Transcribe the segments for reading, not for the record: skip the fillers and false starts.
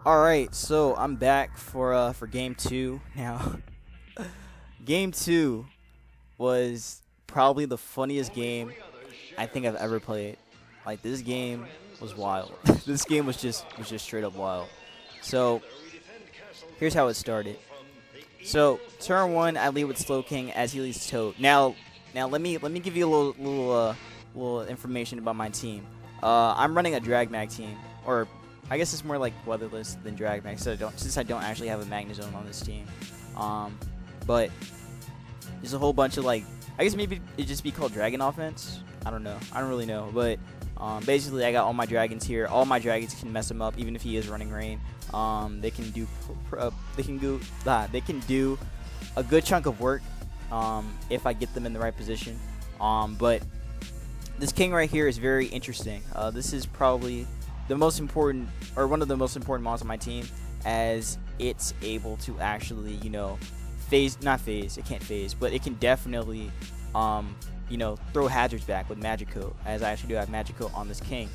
Alright, so I'm back for game two now. Game two was probably the funniest game I think I've ever played. Like, this game was wild. This game was just straight up wild. So here's how it started. So turn one, I lead with Slow King as he leads Toad. Now let me give you a little information about my team. I'm running a Drag Mag team, or I guess it's more like weatherless than Drag Mag, since I don't actually have a Magnezone on this team. But there's a whole bunch of, like, I guess maybe it'd just be called Dragon Offense. I don't know. I don't really know. But basically, I got all my dragons here. All my dragons can mess him up, even if he is running rain. They can do a good chunk of work if I get them in the right position. But this king right here is very interesting. This is probably the most important, or one of the most important mons on my team, as it's able to actually, you know, it can't phase, but it can definitely, you know, throw hazards back with Magic Coat, as I actually do have Magic Coat on this king.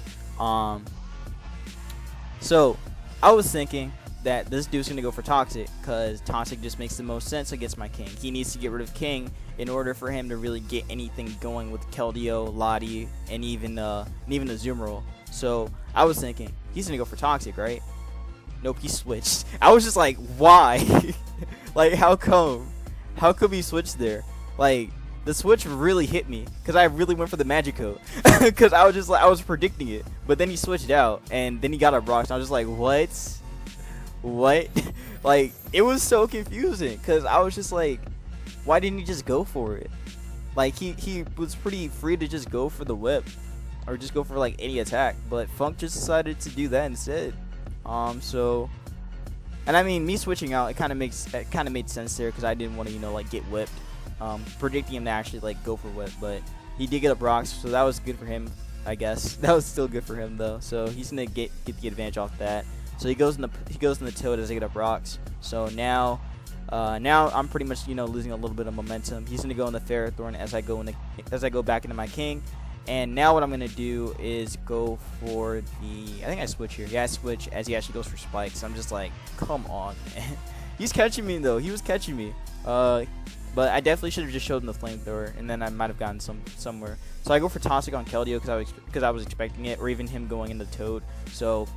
So I was thinking that this dude's gonna go for Toxic, because Toxic just makes the most sense against my king. He needs to get rid of King in order for him to really get anything going with Keldeo, Lottie, and even the Azumarill. So I was thinking he's gonna go for Toxic, right? Nope, he switched. I was just like, why? Like, how come? How come he switched there? Like, the switch really hit me, because I really went for the Magic Coat. Because I was just like, I was predicting it. But then he switched out, and then he got a rocks, and I was just like, what? Like, it was so confusing, because I was just like, why didn't he just go for it? Like, he was pretty free to just go for the whip, or just go for, like, any attack. But Funk just decided to do that instead. And I mean, me switching out, it kind of made sense there, because I didn't want to, you know, like, get whipped. Predicting him to actually, like, go for whip, but he did get up rocks, so that was good for him, I guess. That was still good for him though. So he's gonna get the advantage off that. So he goes in the Toad as I get up rocks. So now I'm pretty much, you know, losing a little bit of momentum. He's gonna go in the Ferrothorn as I go back into my king. And now what I'm going to do is go for I think I switch here. Yeah, I switch as he actually goes for spikes. I'm just like, come on, man. He's catching me, though. He was catching me. But I definitely should have just showed him the flamethrower, and then I might have gotten somewhere. So I go for Toxic on Keldeo because I was expecting it, or even him going into Toad. So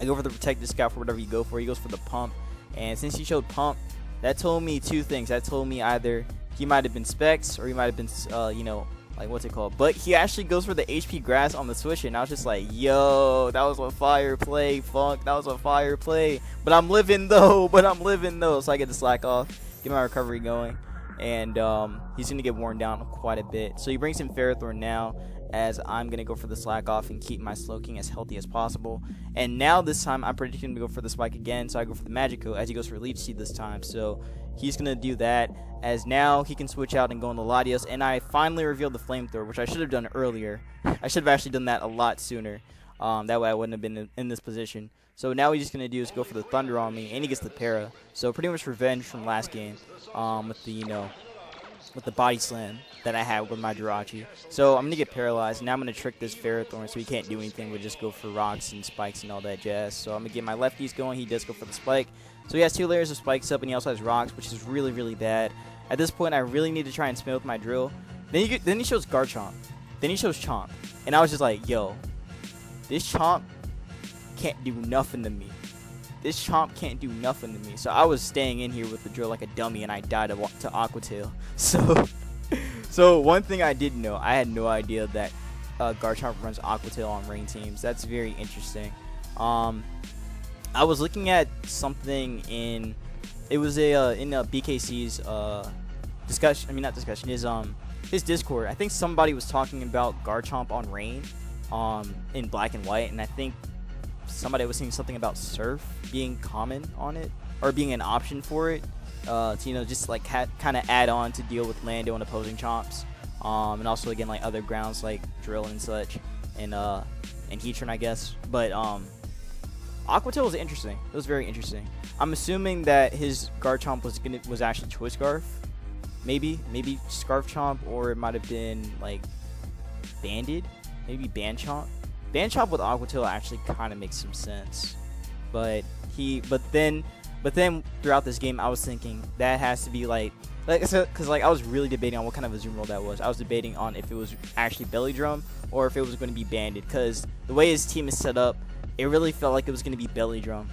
I go for the Protected Scout for whatever you go for. He goes for the Pump. And since he showed Pump, that told me two things. That told me either he might have been Specs, or he might have been, you know, like, what's it called? But he actually goes for the HP Grass on the switch, and I was just like, yo, that was a fire play, Funk. That was a fire play. But I'm living, though. So I get to slack off, get my recovery going. And he's going to get worn down quite a bit. So he brings in Ferrothorn now, as I'm going to go for the slack off and keep my Slow King as healthy as possible. And now this time I'm predicting him to go for the spike again, so I go for the Magic Coat as he goes for Leech Seed this time. So he's going to do that, as now he can switch out and go into Latios. And I finally revealed the flamethrower, which I should have done earlier. I should have actually done that a lot sooner. That way I wouldn't have been in this position. So now what he's going to do is go for the Thunder on me, and he gets the Para. So pretty much revenge from last game with the, you know, with the body slam that I had with my Jirachi. So I'm going to get paralyzed, and now I'm going to trick this Ferrothorn so he can't do anything but just go for rocks and spikes and all that jazz. So I'm going to get my lefties going. He does go for the spike. So he has 2 layers of spikes up, and he also has rocks, which is really, really bad. At this point, I really need to try and spin with my drill. Then he shows Garchomp. Then he shows Chomp. And I was just like, yo, this Chomp can't do nothing to me. This Chomp can't do nothing to me. So I was staying in here with the drill like a dummy, and I died to Aqua Tail. So one thing I did know, I had no idea that Garchomp runs Aqua Tail on rain teams. That's very interesting. I was looking at something in BKC's discussion. I mean, not discussion. His Discord. I think somebody was talking about Garchomp on rain, in black and white, and I think somebody was saying something about Surf being common on it, or being an option for it, to, you know, just like kind of add on to deal with Lando and opposing Chomps, and also again like other grounds like Drill and such, and Heatran, I guess. But Aqua Tail was interesting. It was very interesting. I'm assuming that his Garchomp was actually Choice Scarf, maybe Scarf Chomp, or it might have been like Banded, maybe Band Chomp. Band Chomp with Aqua Tail actually kind of makes some sense. but then throughout this game, I was thinking that has to be like so, because like I was really debating on what kind of a Zoom roll that was. I was debating on if it was actually belly drum or if it was going to be banded, because the way his team is set up, it really felt like it was going to be belly drum.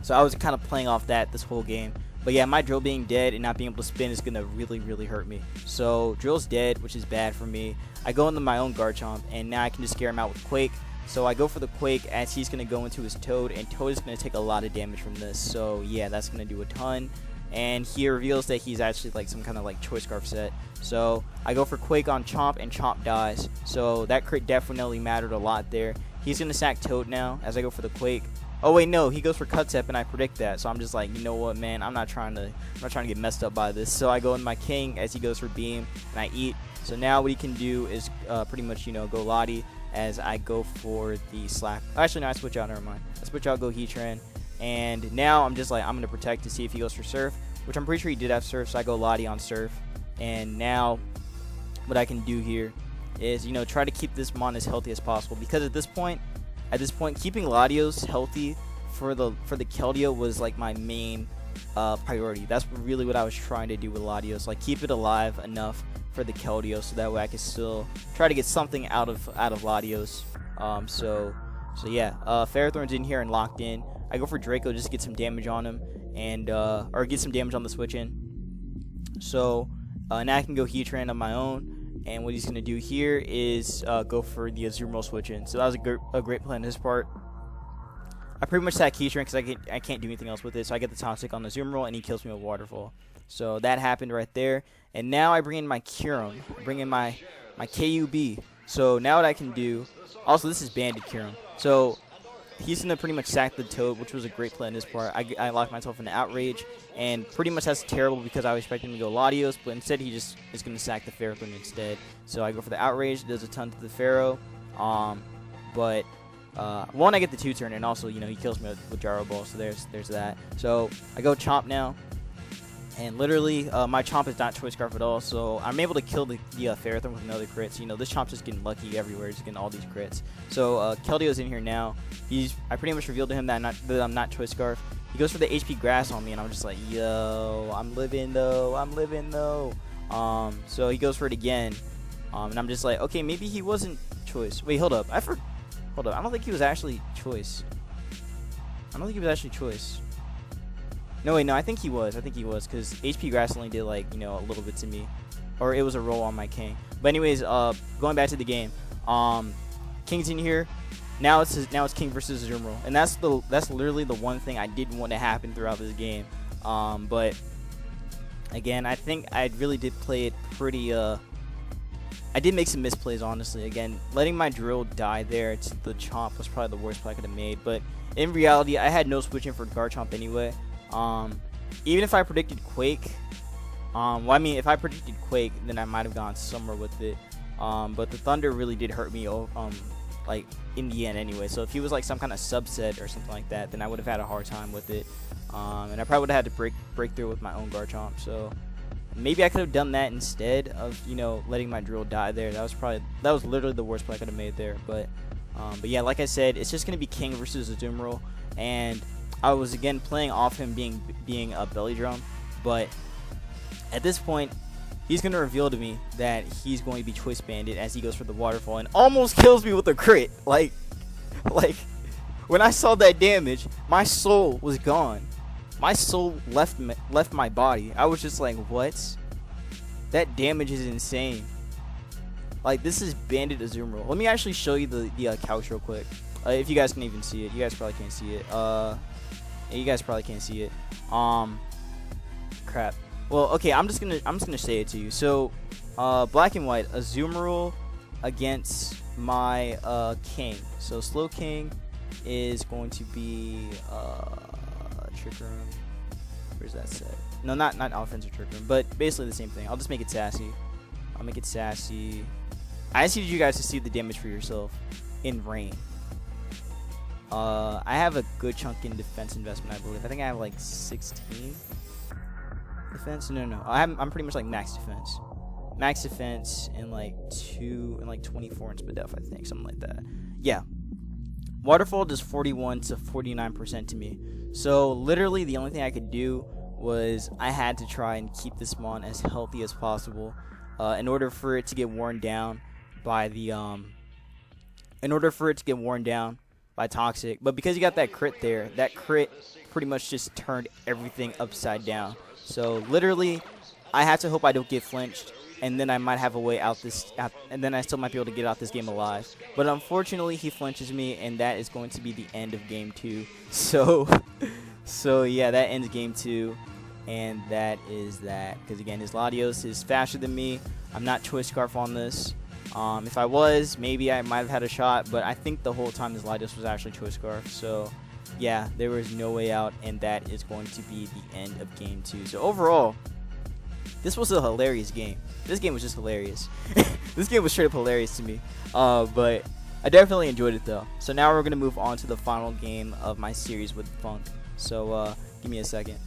So I was kind of playing off that this whole game. But yeah, my drill being dead and not being able to spin is going to really hurt me. So drill's dead, which is bad for me. I go into my own Garchomp, and now I can just scare him out with Quake. So I go for the Quake as he's going to go into his Toad, and Toad is going to take a lot of damage from this. So yeah, that's going to do a ton. And he reveals that he's actually like some kind of like Choice Scarf set. So I go for Quake on Chomp, and Chomp dies. So that crit definitely mattered a lot there. He's going to sack Toad now as I go for the Quake. Oh wait, no, he goes for Cut Step, and I predict that. So I'm just like, you know what, man, I'm not trying to get messed up by this. So I go in my King as he goes for Beam, and I eat. So now what he can do is pretty much, go Lottie as I go for the Slack. Actually, no, I switch out. Never mind. I switch out, go Heatran, and now I'm just like, I'm gonna protect to see if he goes for Surf, which I'm pretty sure he did have Surf. So I go Lottie on Surf, and now what I can do here is try to keep this Mon as healthy as possible, because at this point, keeping Latios healthy for the Keldeo was like my main priority. That's really what I was trying to do with Latios, like keep it alive enough for the Keldeo, so that way I could still try to get something out of Latios. So yeah, Ferrothorn's in here and locked in. I go for Draco just to get some damage on him, and or get some damage on the switch in. So now I can go Heatran on my own. And what he's going to do here is go for the Azumarill switch in. So that was a great play on his part. I pretty much sack Heatran because I can't do anything else with it. So I get the Toxic on the Azumarill, and he kills me with Waterfall. So that happened right there. And now I bring in my Kyurem. I bring in my KUB. So now what I can do... Also, this is Banded Kyurem. So he's going to pretty much sack the Toad, which was a great play on his part. I locked myself into Outrage, and pretty much that's terrible because I was expecting him to go Latios, but instead he just is going to sack the Ferrothorn instead. So I go for the Outrage. It does a ton to the Pharaoh. But one, I get the 2-turn, and also, he kills me with Gyro Ball, so there's that. So I go Chomp now. And literally, my Chomp is not Choice Scarf at all, so I'm able to kill the Ferrothorn with another crit. So, this Chomp's just getting lucky everywhere. He's getting all these crits. So, Keldeo's in here now. I pretty much revealed to him that I'm not Choice Scarf. He goes for the HP Grass on me, and I'm just like, yo, I'm living though. So he goes for it again. And I'm just like, okay, maybe he wasn't Choice. Wait, hold up. Hold up. I don't think he was actually Choice. No, wait, no, I think he was, because HP Grass only did, like, a little bit to me. Or it was a roll on my King. But anyways, going back to the game, King's in here. Now it's King versus Azumarill, and that's literally the one thing I didn't want to happen throughout this game. But again, I think I really did play it pretty. I did make some misplays, honestly. Again, letting my drill die there to the Chomp was probably the worst play I could have made. But in reality, I had no switching for Garchomp anyway. Even if I predicted Quake, if I predicted Quake, then I might have gone somewhere with it. But the Thunder really did hurt me, like in the end anyway. So if he was like some kind of subset or something like that, then I would have had a hard time with it. And I probably would have had to break through with my own Garchomp. So maybe I could have done that instead of letting my drill die there. That was literally the worst play I could have made there. But yeah, like I said, it's just gonna be King versus Azumarill, and I was again playing off him being a belly drum, but at this point, he's going to reveal to me that he's going to be Choice Banded as he goes for the Waterfall and almost kills me with a crit. Like when I saw that damage, my soul was gone. My soul left my body. I was just like, what? That damage is insane. Like, this is Banded Azumarill. Let me actually show you the couch real quick. If you guys can even see it. You guys probably can't see it. You guys probably can't see it. Crap. Well, okay, I'm just gonna say it to you. So, black and white, Azumarill against my King. So Slow King is going to be Trick Room. Where's that set? No, not offensive Trick Room, but basically the same thing. I'll just make it sassy. I just need you guys to see the damage for yourself in rain. I have a good chunk in defense investment, I believe. I think I have like 16 defense. No. I'm pretty much like max defense and like 24 in speed def, I think, something like that. Yeah. Waterfall does 41 to 49% to me. So literally the only thing I could do was I had to try and keep this mon as healthy as possible in order for it to get worn down by the Toxic. But because you got that crit there, that crit pretty much just turned everything upside down. So literally I had to hope I don't get flinched, and then I might have a way out and then I still might be able to get out this game alive. But unfortunately, he flinches me, and that is going to be the end of game 2. So yeah, that ends game 2, and that is that. Because again, his Latios is faster than me. I'm not Choice Scarf on this. If I was, maybe I might have had a shot, but I think the whole time his Latios was actually Choice Scarf. So yeah, there was no way out, and that is going to be the end of game 2. So overall, this was a hilarious game. This game was just hilarious. This game was straight up hilarious to me. But I definitely enjoyed it though. So now we're going to move on to the final game of my series with Funk. So give me a second.